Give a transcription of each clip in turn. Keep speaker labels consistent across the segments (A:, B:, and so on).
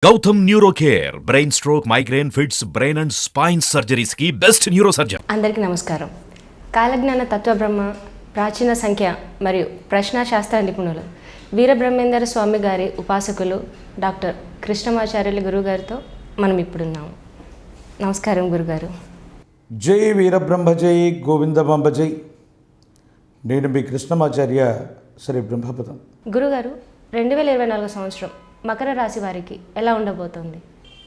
A: Gautam neuro care brain stroke migraine fits brain and spine surgeries కి best neuro surgeon.
B: అందరికీ నమస్కారం. కాలజ్ఞాన తత్వబ్రహ్మ, ప్రాచీన సంఖ్య మరియు ప్రశ్నాశాస్త్ర నిపుణులు వీరబ్రహ్మేందర స్వామి గారి ఉపాసకులు డాక్టర్ కృష్ణమాచార్యులు గురుగారితో మనం ఇప్పుడున్నాము. నమస్కారం గురుగారు.
C: జై వీరబ్రహ్మ జై గోవిందమాంబ జై. నేను మీ కృష్ణమాచార్య శ్రీ బ్రహ్మపదం.
B: గురుగారు, 2024 సంవత్సరం మకర రాశి వారికి ఎలా ఉండబోతోంది?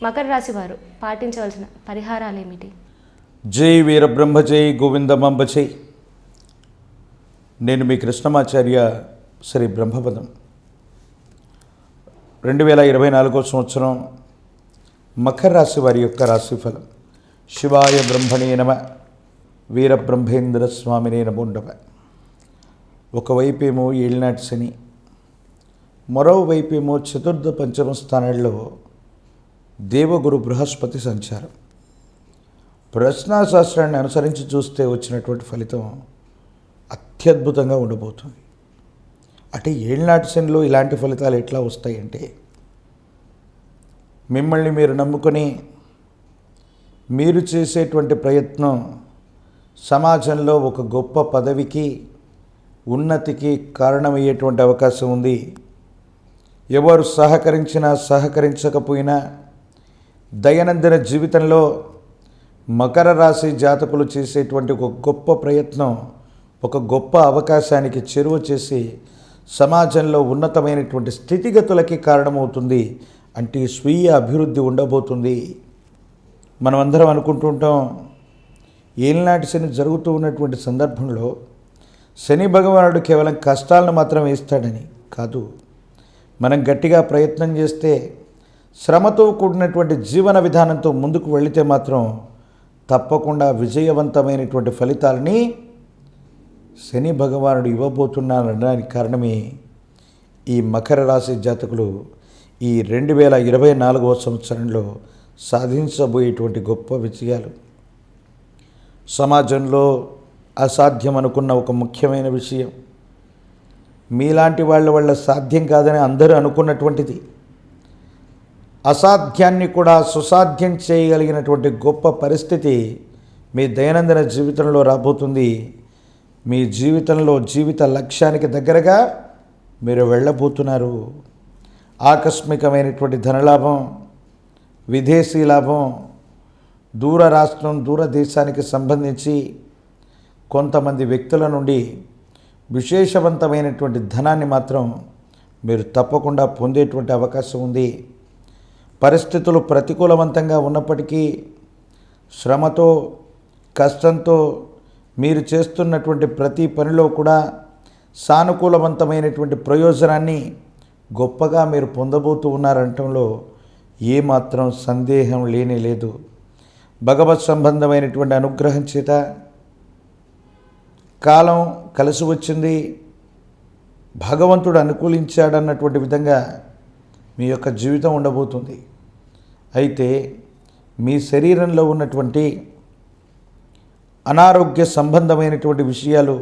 B: మకర రాశి వారు పాటించవలసిన పరిహారాలు ఏమిటి?
C: జై వీరబ్రహ్మ జై గోవిందమాంబ జై. నేను మీ కృష్ణమాచార్య శ్రీ బ్రహ్మపదం. 2024 సంవత్సరం మకర రాశి వారి యొక్క రాశిఫలం. శివాయ బ్రహ్మణే నమ, వీరబ్రహ్మేంద్ర స్వామినే నమో నమః. ఒకవైపేమో ఏలినాటి శని, మరోవైపేమో చతుర్థ పంచమ స్థానాల్లో దేవగురు బృహస్పతి సంచారం. ప్రశ్నాశాస్త్రాన్ని అనుసరించి చూస్తే వచ్చినటువంటి ఫలితం అత్యద్భుతంగా ఉండబోతుంది. అంటే ఏళ్ళనాటి శనిలో ఇలాంటి ఫలితాలు ఎట్లా వస్తాయంటే, మిమ్మల్ని మీరు నమ్ముకొని మీరు చేసేటువంటి ప్రయత్నం సమాజంలో ఒక గొప్ప పదవికి, ఉన్నతికి కారణమయ్యేటువంటి అవకాశం ఉంది. ఎవరు సహకరించినా సహకరించకపోయినా దైనందిన జీవితంలో మకర రాశి జాతకులు చేసేటువంటి ఒక గొప్ప ప్రయత్నం ఒక గొప్ప అవకాశానికి చేరువ చేసి సమాజంలో ఉన్నతమైనటువంటి స్థితిగతులకి కారణమవుతుంది. అంటే స్వీయ అభివృద్ధి ఉండబోతుంది. మనమందరం అనుకుంటుంటాం, ఏలినాటి శని జరుగుతూ ఉన్నటువంటి సందర్భంలో శని భగవానుడు కేవలం కష్టాలను మాత్రం వేస్తాడని కాదు. మనం గట్టిగా ప్రయత్నం చేస్తే, శ్రమతో కూడినటువంటి జీవన విధానంతో ముందుకు వెళితే మాత్రం తప్పకుండా విజయవంతమైనటువంటి ఫలితాలని శని భగవానుడు ఇవ్వబోతున్నారనడానికి కారణమే ఈ మకర రాశి జాతకులు ఈ 2024 సంవత్సరంలో సాధించబోయేటువంటి గొప్ప విజయాలు. సమాజంలో అసాధ్యం అనుకున్న ఒక ముఖ్యమైన విషయం, మీలాంటి వాళ్ళ వల్ల సాధ్యం కాదని అందరూ అనుకున్నటువంటిది, అసాధ్యాన్ని కూడా సుసాధ్యం చేయగలిగినటువంటి గొప్ప పరిస్థితి మీ దైనందిన జీవితంలో రాబోతుంది. మీ జీవితంలో జీవిత లక్ష్యానికి దగ్గరగా మీరు వెళ్ళబోతున్నారు. ఆకస్మికమైనటువంటి ధనలాభం, విదేశీ లాభం, దూర రాష్ట్రం, దూర దేశానికి సంబంధించి కొంతమంది వ్యక్తుల నుండి విశేషవంతమైనటువంటి ధనాన్ని మాత్రం మీరు తప్పకుండా పొందేటువంటి అవకాశం ఉంది. పరిస్థితులు ప్రతికూలవంతంగా ఉన్నప్పటికీ శ్రమతో, కష్టంతో మీరు చేస్తున్నటువంటి ప్రతి పనిలో కూడా సానుకూలవంతమైనటువంటి ప్రయోజనాన్ని గొప్పగా మీరు పొందబోతూ ఉన్నారనటంలో ఏమాత్రం సందేహం లేనే లేదు. భగవత్ సంబంధమైనటువంటి అనుగ్రహం చేత కాలం కలిసి వచ్చింది, భగవంతుడు అనుకూలించాడన్నటువంటి విధంగా మీ యొక్క జీవితం ఉండబోతుంది. అయితే మీ శరీరంలో ఉన్నటువంటి అనారోగ్య సంబంధమైనటువంటి విషయాలు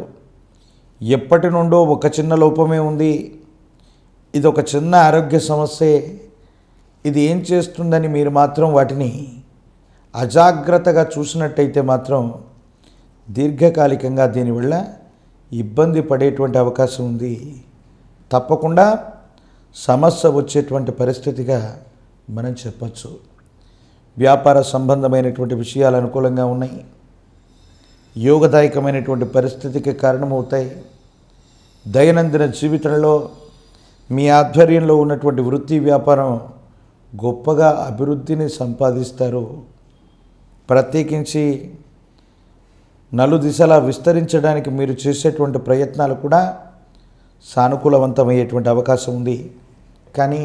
C: ఎప్పటి నుండో ఒక చిన్న లోపమే ఉంది, ఇది ఒక చిన్న ఆరోగ్య సమస్యే, ఇది ఏం చేస్తుందని మీరు మాత్రం వాటిని అజాగ్రత్తగా చూసినట్టయితే మాత్రం దీర్ఘకాలికంగా దీనివల్ల ఇబ్బంది పడేటువంటి అవకాశం ఉంది. తప్పకుండా సమస్య వచ్చేటువంటి పరిస్థితిగా మనం చెప్పచ్చు. వ్యాపార సంబంధమైనటువంటి విషయాలు అనుకూలంగా ఉన్నాయి, యోగదాయకమైనటువంటి పరిస్థితికి కారణమవుతాయి. దైనందిన జీవితంలో మీ ఆధ్వర్యంలో ఉన్నటువంటి వృత్తి వ్యాపారం గొప్పగా అభివృద్ధిని సంపాదిస్తారు. ప్రత్యేకించి నలుదిశలా విస్తరించడానికి మీరు చేసేటువంటి ప్రయత్నాలు కూడా సానుకూలవంతమయ్యేటువంటి అవకాశం ఉంది. కానీ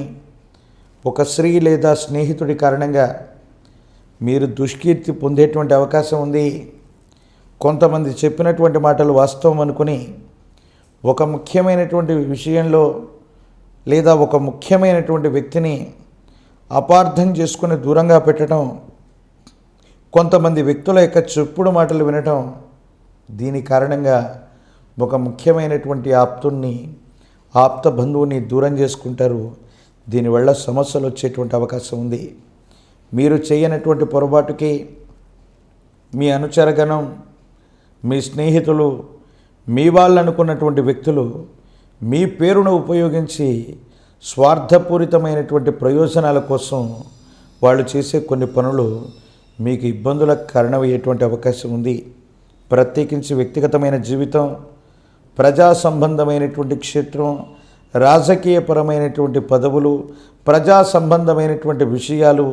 C: ఒక స్త్రీ లేదా స్నేహితుడి కారణంగా మీరు దుష్కీర్తి పొందేటువంటి అవకాశం ఉంది. కొంతమంది చెప్పినటువంటి మాటలు వాస్తవం అనుకుని ఒక ముఖ్యమైనటువంటి విషయంలో లేదా ఒక ముఖ్యమైనటువంటి వ్యక్తిని అపార్థం చేసుకుని దూరంగా పెట్టడం, కొంతమంది వ్యక్తుల యొక్క చెప్పుడు మాటలు వినటం, దీని కారణంగా ఒక ముఖ్యమైనటువంటి ఆప్త బంధువుని దూరం చేసుకుంటారు. దీనివల్ల సమస్యలు వచ్చేటువంటి అవకాశం ఉంది. మీరు చేయనటువంటి పొరపాటుకి మీ అనుచరగణం, మీ స్నేహితులు, మీ వాళ్ళు అనుకున్నటువంటి వ్యక్తులు మీ పేరును ఉపయోగించి స్వార్థపూరితమైనటువంటి ప్రయోజనాల కోసం వాళ్ళు చేసే కొన్ని పనులు మీకు ఇబ్బందులకు కారణమయ్యేటువంటి అవకాశం ఉంది. ప్రత్యేకించి వ్యక్తిగతమైన జీవితం, ప్రజా సంబంధమైనటువంటి క్షేత్రం, రాజకీయపరమైనటువంటి పదవులు, ప్రజా సంబంధమైనటువంటి విషయాలు,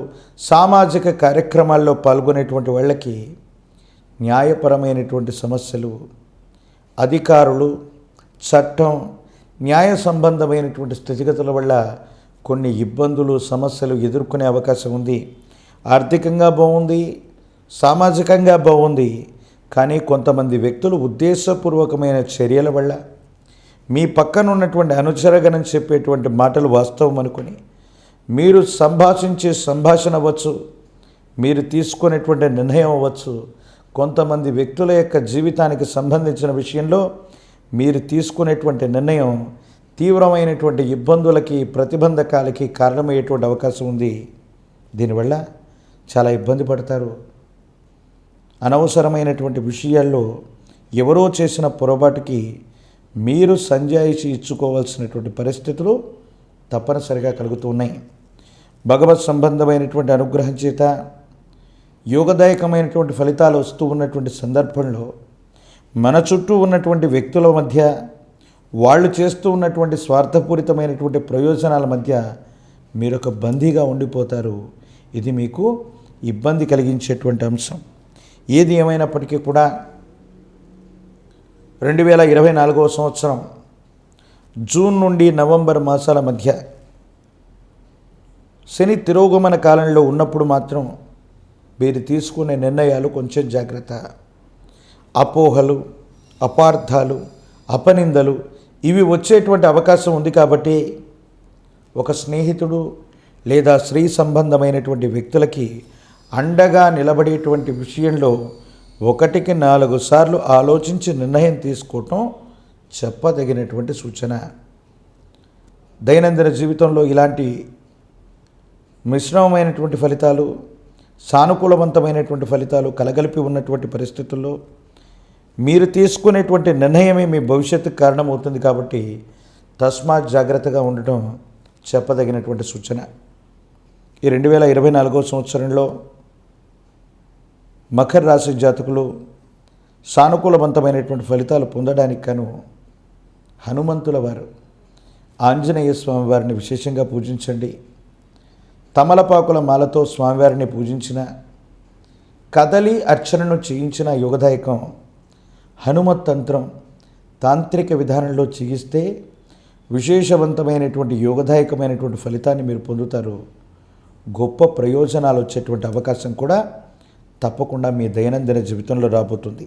C: సామాజిక కార్యక్రమాల్లో పాల్గొనేటువంటి వాళ్ళకి న్యాయపరమైనటువంటి సమస్యలు, అధికారులు, చట్టం, న్యాయ సంబంధమైనటువంటి స్థితిగతుల వల్ల కొన్ని ఇబ్బందులు, సమస్యలు ఎదుర్కొనే అవకాశం ఉంది. ఆర్థికంగా బాగుంది, సామాజికంగా బాగుంది, కానీ కొంతమంది వ్యక్తులు ఉద్దేశపూర్వకమైన చర్యల వల్ల మీ పక్కన ఉన్నటువంటి అనుచరగణం చెప్పేటువంటి మాటలు వాస్తవం అనుకుని మీరు సంభాషించే సంభాషణ అవ్వచ్చు, మీరు తీసుకునేటువంటి నిర్ణయం అవ్వచ్చు, కొంతమంది వ్యక్తుల యొక్క జీవితానికి సంబంధించిన విషయంలో మీరు తీసుకునేటువంటి నిర్ణయం తీవ్రమైనటువంటి ఇబ్బందులకి, ప్రతిబంధకాలకి కారణమయ్యేటువంటి అవకాశం ఉంది. దీనివల్ల చాలా ఇబ్బంది పడతారు. అనవసరమైనటువంటి విషయాల్లో ఎవరో చేసిన పొరపాటుకి మీరు సంజాయిషి ఇచ్చుకోవాల్సినటువంటి పరిస్థితులు తప్పనిసరిగా కలుగుతూ ఉన్నాయి. భగవత్ సంబంధమైనటువంటి అనుగ్రహం చేత యోగదాయకమైనటువంటి ఫలితాలు వస్తూ ఉన్నటువంటి సందర్భంలో మన చుట్టూ ఉన్నటువంటి వ్యక్తుల మధ్య, వాళ్ళు చేస్తూ ఉన్నటువంటి స్వార్థపూరితమైనటువంటి ప్రయోజనాల మధ్య మీరు ఒక బందీగా ఉండిపోతారు. ఇది మీకు ఇబ్బంది కలిగించేటువంటి అంశం. ఏది ఏమైనప్పటికీ కూడా 2024వ సంవత్సరం జూన్ నుండి నవంబర్ మాసాల మధ్య శని తిరోగమన కాలంలో ఉన్నప్పుడు మాత్రం మీరు తీసుకునే నిర్ణయాలు కొంచెం జాగ్రత్త. అపోహలు, అపార్థాలు, అపనిందలు ఇవి వచ్చేటువంటి అవకాశం ఉంది. కాబట్టి ఒక స్నేహితుడు లేదా స్త్రీ సంబంధమైనటువంటి వ్యక్తులకి అండగా నిలబడేటువంటి విషయంలో 1కి 4 సార్లు ఆలోచించి నిర్ణయం తీసుకోవటం చెప్పదగినటువంటి సూచన. దైనందిన జీవితంలో ఇలాంటి మిశ్రమమైనటువంటి ఫలితాలు, సానుకూలవంతమైనటువంటి ఫలితాలు కలగలిపి ఉన్నటువంటి పరిస్థితుల్లో మీరు తీసుకునేటువంటి నిర్ణయమే మీ భవిష్యత్తుకు కారణమవుతుంది. కాబట్టి తస్మాత్ జాగ్రత్తగా ఉండటం చెప్పదగినటువంటి సూచన. ఈ 2024వ సంవత్సరంలో మకర రాశి జాతకులు సానుకూలవంతమైనటువంటి ఫలితాలు పొందడానికి గాను హనుమంతుల వారు, ఆంజనేయ స్వామి వారిని విశేషంగా పూజించండి. తమలపాకుల మాలతో స్వామివారిని పూజించిన, కదలి అర్చనను చేయించిన యోగదాయకం హనుమత్ తంత్రం తాంత్రిక విధానంలో చేయిస్తే విశేషవంతమైనటువంటి యోగదాయకమైనటువంటి ఫలితాన్ని మీరు పొందుతారు. గొప్ప ప్రయోజనాలు వచ్చేటువంటి అవకాశం కూడా తప్పకుండా మీ దైనందిన జీవితంలో రాబోతుంది.